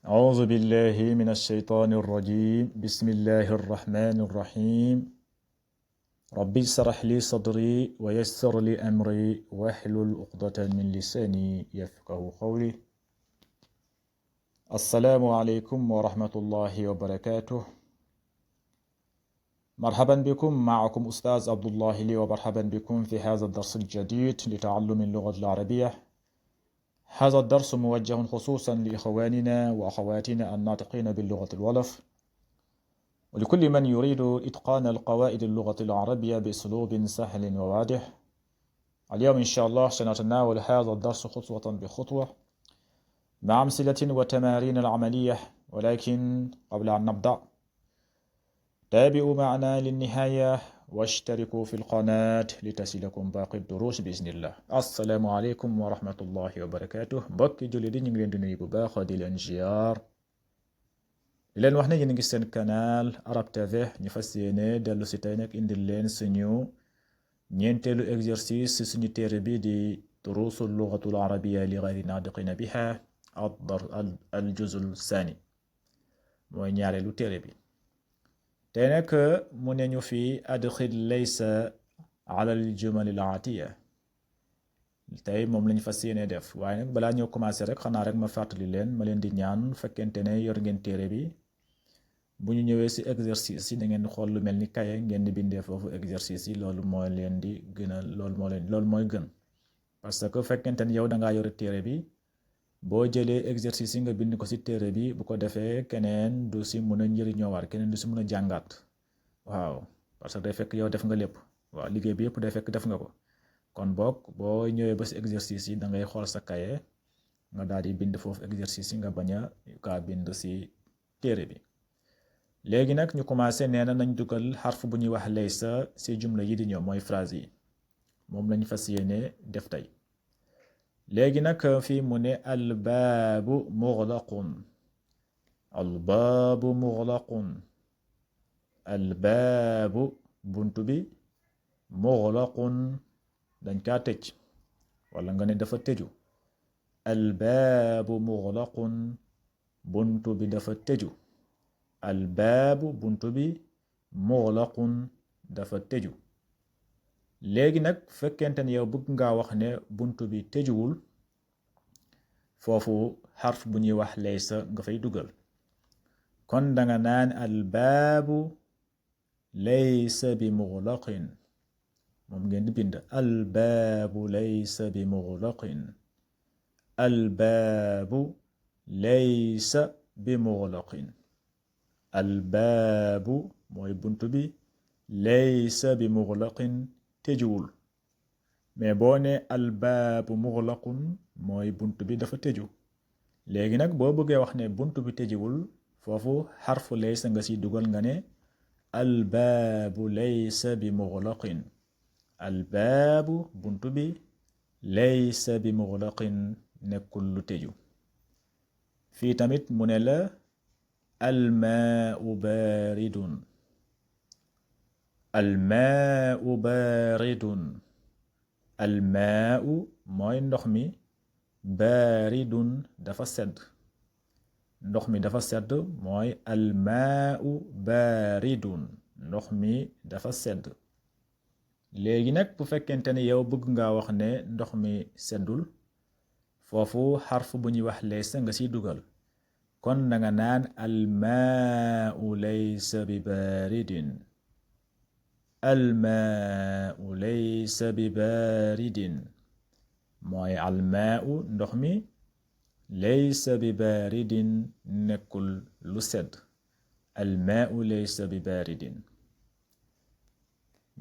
أعوذ بالله من الشيطان الرجيم بسم الله الرحمن الرحيم رب اشرح لي صدري ويسر لي أمري واحلل عقدة من لساني يفقه قولي السلام عليكم ورحمة الله وبركاته. مرحبا بكم، معكم أستاذ عبد الله لي، ومرحبا بكم في هذا الدرس الجديد لتعلم اللغة العربية. هذا الدرس موجه خصوصا لإخواننا وأخواتنا الناطقين باللغة الولف، ولكل من يريد إتقان القواعد اللغة العربية بأسلوب سهل وواضح. اليوم إن شاء الله سنتناول هذا الدرس خطوة بخطوة مع أمثلة وتمارين العملية، ولكن قبل أن نبدأ تابعوا معنا للنهاية واشتركوا في القناة لتصلكم باقي الدروس بإذن الله. السلام عليكم ورحمة الله وبركاته. mbokki jullit yi ñu ngi leen di nuyu bu baax di leen ziar, di leen wax ne yéen a ngi seen canal Arab TV. ñu fas yéene dellu si tey nag indil leen suñu ñeenteelu exercice si suñu téere bi di duruusul lugatul arabiya li gayri naadiqina biha al juzul saani, mooy ñaareelu téere bi. tey nag mu ne ñu fi adxil laysa ala al jumal al aatiya. tey moom lañu fas yéene def, waaye nag balaa ñëw commencé rek xanaa rek ma fàttali leen, ma leen di ñaan fekkente ne yor ngeen téere bi, bu ñu ñëwee si exercice yi da ngeen xool lu mel ni kaye ngeen di bindee foofu exercice yi. loolu mooy leen di gën a loolu mooy gën, parce que fekkente ne yow da ngaa yore téere bi, boo jëlee exercice yi nga bind ko si téere bi, bu ko defee keneen du si mën a njëriñoowaat, keneen du si mën a jàngaat. waaw, parce que day fekk yow def nga lépp. waaw, liggéey bi yëpp day fekk def nga ko. kon boog boo ñëwee ba si exercice yi da ngay xool sa kaye nga daal di bind foofu exercice yi, nga bañ a kaa bind si téere bi. léegi nag ñu commencé, nee na nañ dugal xarf bu ñuy wax laysa si jumla yi di ñëw, mooy phrase yi. moom lañ fas yéene def tey. léegi nag fii mu ne albaabu muxlaqun, albaabu muxlaqun, albaabu buntu bi, muxlaqun dañ kaa tëj, wala nga ne dafa tëju. albaabu muxlaqun, buntu bi dafa tëju. albaabu buntu bi, muxlaqun dafa tëju. léegi nag fekkente ne yow bëgg ngaa wax ne buntu bi tëjuwul, foofu xarf bu ñuy wax laysa nga fay dugal. kon danga naan albaabu laysa bi muxlaqin. moom ngeen di bind albaabu laysa bi muxlaqin, albaabu laysa bi muxlaqin. albaabu mooy buntu bi, laysa bi muxlaqin tëjuwul. mais boo ne albaabu muxlaqun mooy buntu bi dafa tëju. léegi nag boo bëggee wax ne buntu bi tëjuwul, foofu xarfu laysa nga siy dugal, nga ne albaabu laysa bi muxlaqin. albaabu buntu bi, laysa bi muxlaqin nekkul lu tëju. fii tamit mu ne la almaau baaridun, almaau baaridun. almaau mooy ndox mi, baaridun dafa sedd. ndox mi dafa sedd mooy almaau baaridun, ndox mi dafa sedd. léegi nag bu fekkente ne yow bëgg ngaa wax ne ndox mi seddul, foofu xarf bu ñuy wax laysa nga siy dugal. kon danga naan almaau laysa bi baaridin, almaau laysa bi baaridin mooy almaau ndox mi, laysa bi baaridin nekkul lu sedd. almaau laysa bi baaridin.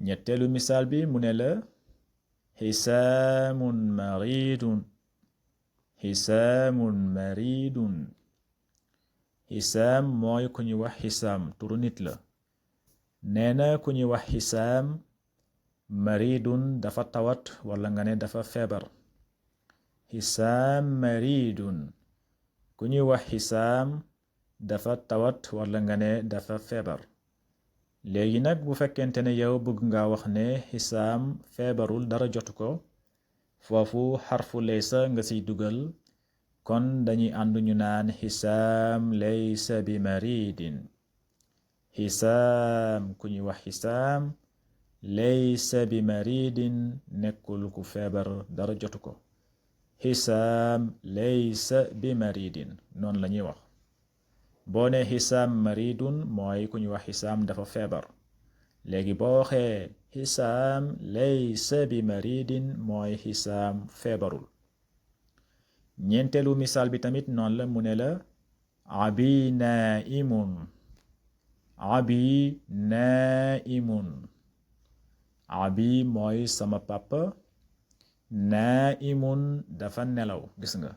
ñetteelu misaal bi mu ne la xisaamun maridun, xisaamun maridun. xisaam mooy ku ñuy wax xisaam, turu nit la. nee na ku ñuy wax xisaam maridun dafa tawat, wala nga ne dafa feebar. xisaam maridun, ku ñuy wax xisaam dafa tawat, wala nga ne dafa feebar. léegi nag bu fekkente ne yow bëgg nga wax ne xisaam feebarul, dara jotu ko, foofu xarfu laysa nga siy dugal. kon dañuy àndu ñu naan xisaam laysa bi maridin xisaam ku ñuy wax xisaam laysa bi maridin nekkul ku feebar dara jotu ko xisaam laysa bi maridin noonu la ñuy wax boo ne xisaam maridun mooy ku ñuy wax xisaam dafa feebar léegi boo waxee xisaam laysa bi maridin mooy xisaam feebarul ñeenteelu misaal bi tamit noonu la mu ne la abi naimun abi naimun abi mooy sama papa naimun dafa nelaw gis nga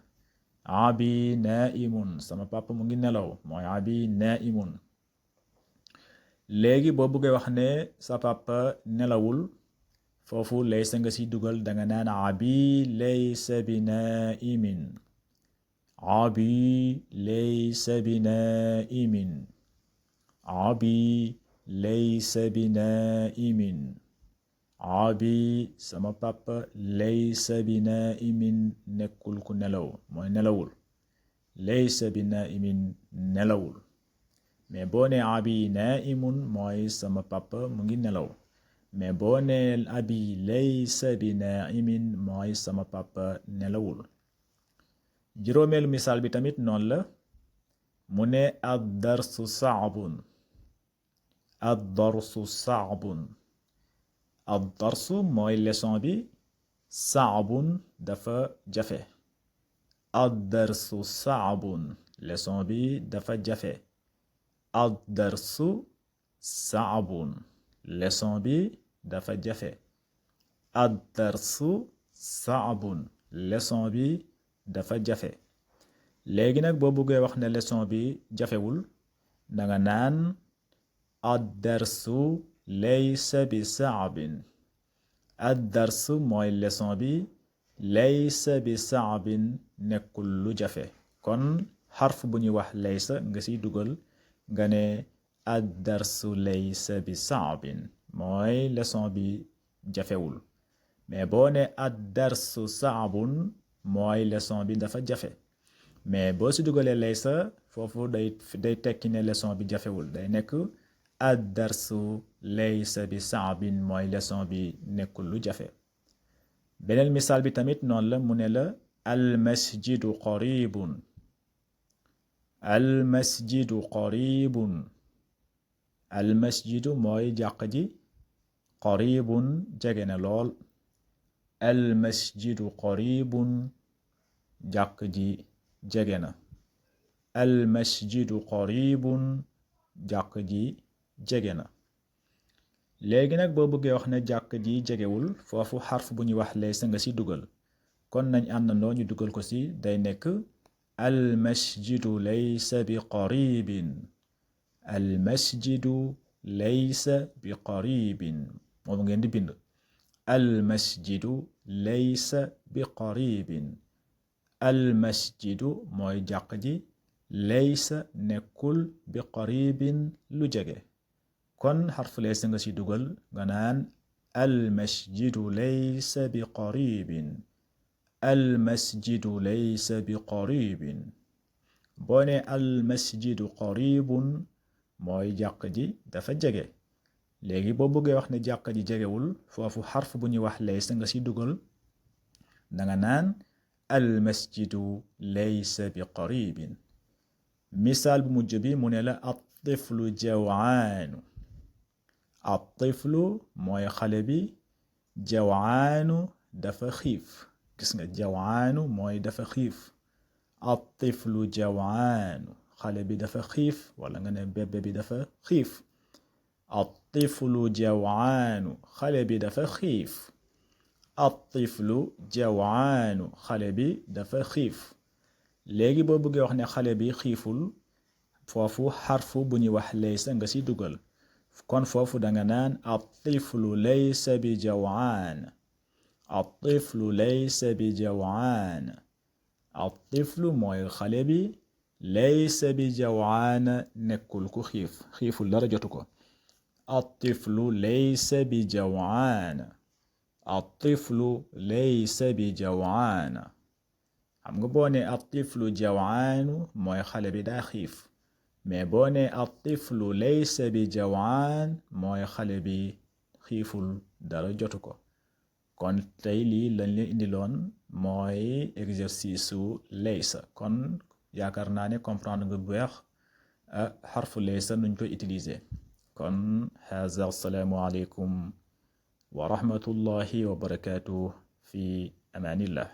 abi naimun sama papa mu ngi nelaw mooy abi naimun léegi boo bëggee wax ne sa papa nelawul foofu laysa nga ci dugal danga naan abi laysa bi naimin abi laysa bi naimin abi laysa bi naimin abi sama papa laysa bi naimin nekkul ku nelaw mooy nelawul laysa bi naimin nelawul mais boo ne abi naimun mooy sama papa mu ngi nelaw mais boo ne abi laysa bi naimin mooy sama papa nelawul juróomeelu misaal bi tamit noonu la mu ne ad darsu saabun ad darsu saabun ad darsu mooy leçon bi saabun dafa jafe ad darsu saabun leçon bi dafa jafe ad darsu saabun leçon bi dafa jafe ad darsu saabun leçon bi dafa jafe léegi nag boo bëggee wax ne leçon bi jafewul danga naan ad darsu laysa bi saabin ad darsu mooy leçon bi laysa bi saabin nekkul lu jafe kon xarf bu ñuy wax laysa nga ciy dugal nga ne ad darsu laysa bi saabin mooy leçon bi jafewul mais boo ne ad darsu saabun mooy leçon bi dafa jafe mais boo ci dugalee laysa foofu day tekki ne leçon bi jafewul day nekk ad darsu laysa bi saabin mooy leçon bi nekkul lu jafe beneen misaal bi tamit noonu la mu ne la al masjidu qaribun al masjidu qaribun al masjidu mooy jàq ji qaribun jege na lool al masjidu qaribun jàq ji jege na al masjidu qaribun jàq ji jege na léegi nag boo bëggee wax ne jàq ji jegewul foofu xarf bu ñuy wax laysa nga ci dugal kon nañ àndandoo ñu dugal ko ci day nekk al masjidu laysa bi qaribin al masjidu laysa bi qaribin moom ngeen di bind al masjidu laysa bi qaribin al masjidu mooy jàq ji laysa nekkul bi qaribin lu jege kon xarfu laysa nga ci dugal nga naan al masjidu laysa bi qaribin al masjidu laysa bi qaribin boo ne al masjidu qaribun mooy jàq ji dafa jege léegi boo bëggee wax ne jàq ji jegewul foofu xarf bu ñuy wax laysa nga ci dugal danga naan al masjidu laysa bi qaribin misaal bu mujj bi mu ne la at tiflu jawaanu at tiflu mooy xale bi jawaanu dafa xiif gis nga jawaanu mooy dafa xiif at tiflu jawaanu xale bi dafa xiif wala nga ne bébé bi dafa xiif at tiflu jawaanu xale bi dafa xiif at tiflu jawaanu xale bi dafa xiif léegi boo bëggee wax ne xale bi xiiful foofu xarfu bu ñuy wax laysa nga ci dugal kon foofu danga naan at tiflu laysa bi jawaan at tiflu laysa bi jawaan at tiflu mooy xale bi laysa bi jawaan nekkul ku xiif xiiful dara jotu ko at tiflu laysa bi jawaan at tiflu laysa bi jawaan xam nga boo ne at-tiflu jawaanu mooy xale bi daa xiif mais boo ne at-tiflu laysa bi jawaan mooy xale bi xiiful dara jotu ko kon tey lii lañ leen indiloon mooy exercice su laysa kon yaakaar naa ne comprendre nga bu baax xarfu laysa nuñ koy utiliser kon haza assalaamu aleykum wa rahmatullahi wa barakatuh fi amaanillah